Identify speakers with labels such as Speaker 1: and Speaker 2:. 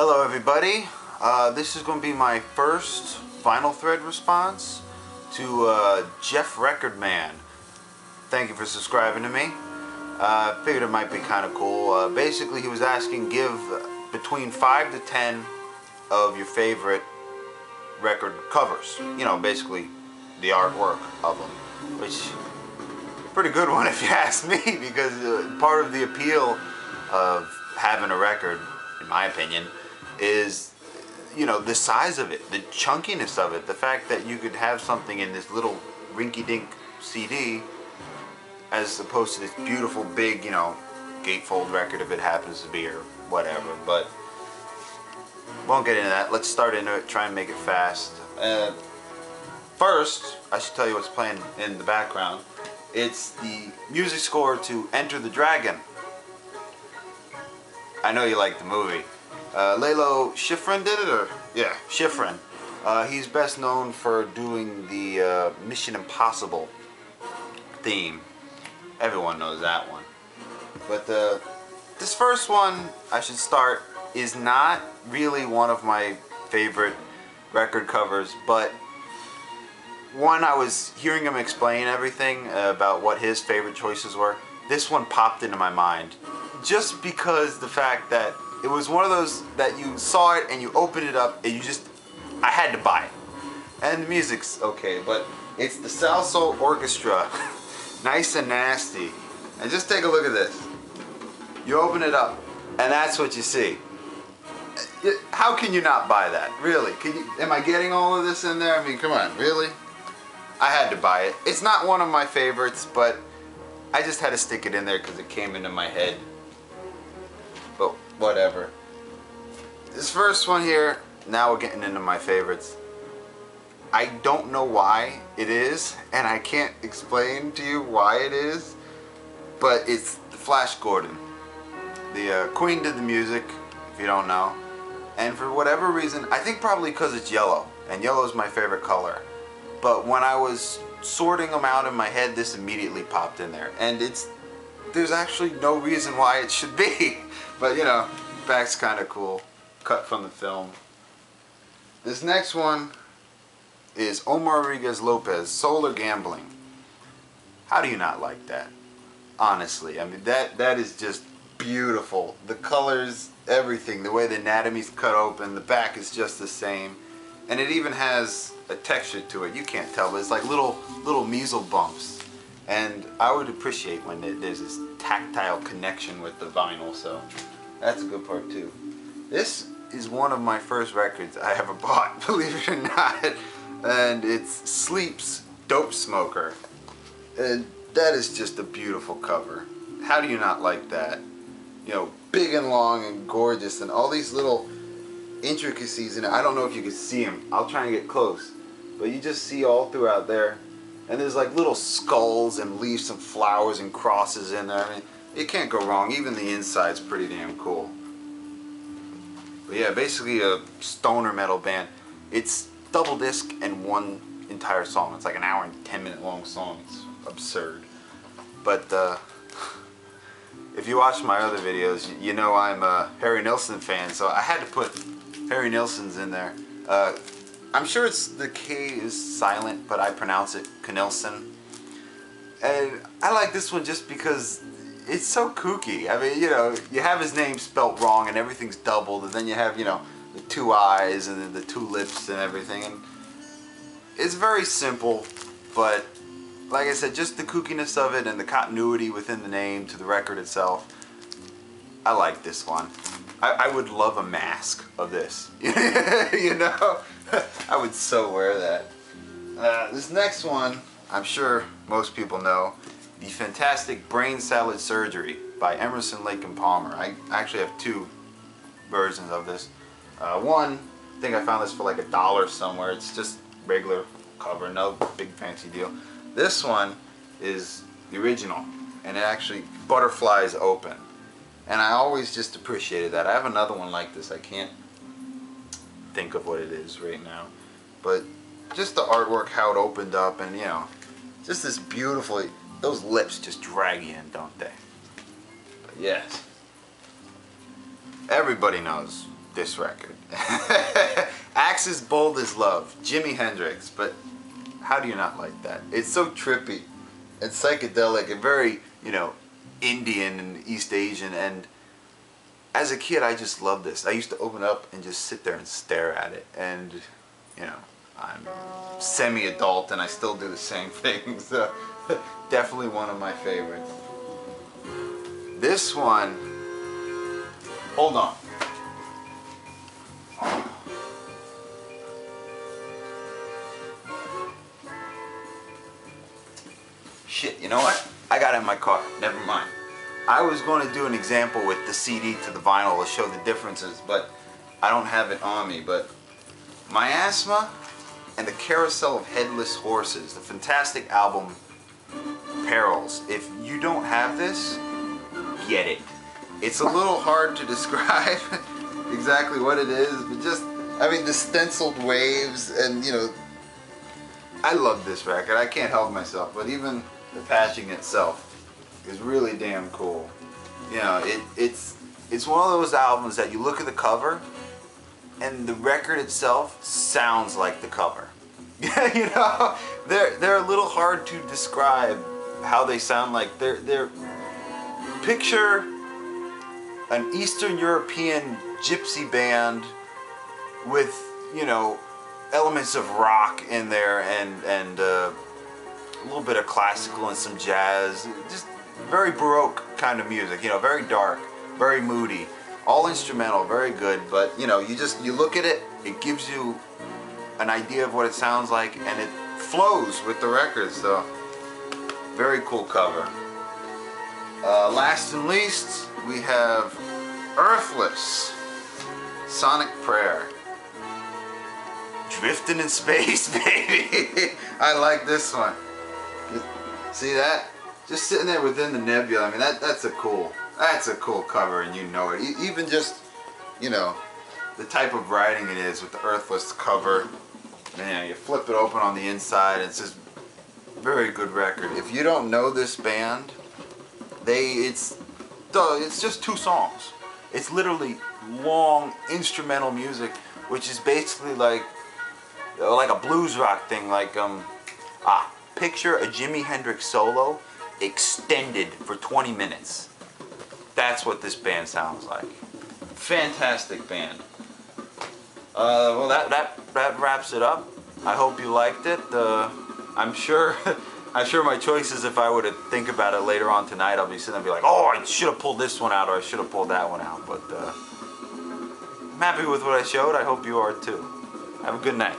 Speaker 1: Hello everybody, this is going to be my first final thread response to Jeffrecordman. Thank you for subscribing to me. Figured it might be kind of cool. Basically he was asking give between 5 to 10 of your favorite record covers. You know, basically the artwork of them, which pretty good one if you ask me, because part of the appeal of having a record, in my opinion, is, you know, the size of it, the chunkiness of it, the fact that you could have something in this little rinky-dink CD as opposed to this beautiful big, you know, gatefold record if it happens to be, or whatever. But won't get into that. Let's start into it, try and make it fast. First, I should tell you what's playing in the background. It's the music score to Enter the Dragon. I know you like the movie. Lalo Schifrin did it, or? Yeah, Schifrin. He's best known for doing the Mission Impossible theme. Everyone knows that one. But this first one, I should start, is not really one of my favorite record covers, but one, I was hearing him explain everything about what his favorite choices were. This one popped into my mind just because the fact that it was one of those that you saw it and you opened it up and I had to buy it. And the music's okay, but it's the Salsoul Orchestra, Nice and Nasty. And just take a look at this. You open it up and that's what you see. How can you not buy that? Really? Am I getting all of this in there? I mean, come on, really? I had to buy it. It's not one of my favorites, but I just had to stick it in there because it came into my head. But whatever. This first one here, now we're getting into my favorites. I don't know why it is, and I can't explain to you why it is, but it's the Flash Gordon. The Queen did the music, if you don't know. And for whatever reason, I think probably because it's yellow, and yellow is my favorite color. But when I was sorting them out in my head, this immediately popped in there. And there's actually no reason why it should be. But you know, back's kind of cool. Cut from the film. This next one is Omar Rodriguez Lopez, Solar Gambling. How do you not like that? Honestly, I mean, that is just beautiful. The colors, everything, the way the anatomy's cut open, the back is just the same. And it even has a texture to it. You can't tell, but it's like little measle bumps. And I would appreciate when there's this tactile connection with the vinyl, so that's a good part too. This is one of my first records I ever bought, believe it or not. And it's Sleep's Dope Smoker. And that is just a beautiful cover. How do you not like that? You know, big and long and gorgeous, and all these little intricacies in it. I don't know if you can see them. I'll try and get close. But you just see all throughout there. And there's like little skulls and leaves and flowers and crosses in there. I mean, you can't go wrong. Even the inside's pretty damn cool. But yeah, basically a stoner metal band. It's double disc and one entire song. It's like an hour and 10-minute long song. It's absurd. But if you watch my other videos, you know I'm a Harry Nilsson fan, so I had to put Harry Nilsson's in there. I'm sure the K is silent, but I pronounce it Knilson. And I like this one just because it's so kooky. I mean, you know, you have his name spelt wrong and everything's doubled, and then you have, you know, the two eyes and then the two lips and everything. And it's very simple, but like I said, just the kookiness of it and the continuity within the name to the record itself. I like this one. I would love a mask of this. You know? I would so wear that. This next one, I'm sure most people know, the fantastic Brain Salad Surgery by Emerson, Lake and Palmer. I actually have two versions of this. One, I think I found this for like $1 somewhere. It's just regular cover, no big fancy deal. This one is the original, and it actually butterflies open. And I always just appreciated that. I have another one like this. I can't think of what it is right now. But just the artwork, how it opened up, and you know, just this beautiful, those lips just drag you in, don't they? But yes. Everybody knows this record. Axis Bold as Love, Jimi Hendrix, but how do you not like that? It's so trippy and psychedelic and very, you know, Indian and East Asian, and as a kid I just loved this. I used to open up and just sit there and stare at it, and you know, I'm semi-adult and I still do the same thing, so definitely one of my favorites. This one, hold on. Shit, you know what? I got it in my car. Never mind. I was going to do an example with the CD to the vinyl to show the differences, but I don't have it on me. But Miasma and the Carousel of Headless Horses, the fantastic album Perils. If you don't have this, get it. It's a little hard to describe exactly what it is, but just, I mean, the stenciled waves and, you know, I love this record. I can't help myself, but even the patching itself is really damn cool. You know, it's one of those albums that you look at the cover and the record itself sounds like the cover. You know, they're a little hard to describe how they sound like. They're picture an Eastern European gypsy band with, you know, elements of rock in there and a little bit of classical and some jazz, just very Baroque kind of music, you know, very dark, very moody, all instrumental, very good, but you know, you look at it, it gives you an idea of what it sounds like, and it flows with the record, so very cool cover. Last and least, we have Earthless, Sonic Prayer. Drifting in space, baby. I like this one. See that? Just sitting there within the nebula. I mean, that's a cool cover, and you know it. Even just, you know, the type of writing it is with the Earthless cover. Man, you flip it open on the inside, and it's just very good record. If you don't know this band, it's just 2 songs. It's literally long instrumental music, which is basically like a blues rock thing, like picture a Jimi Hendrix solo extended for 20 minutes. That's what this band sounds like. Fantastic band. Well, that wraps it up. I hope you liked it. I'm sure my choices, if I were to think about it later on tonight, I'll be sitting there and be like, oh, I should have pulled this one out, or I should have pulled that one out. But I'm happy with what I showed. I hope you are too. Have a good night.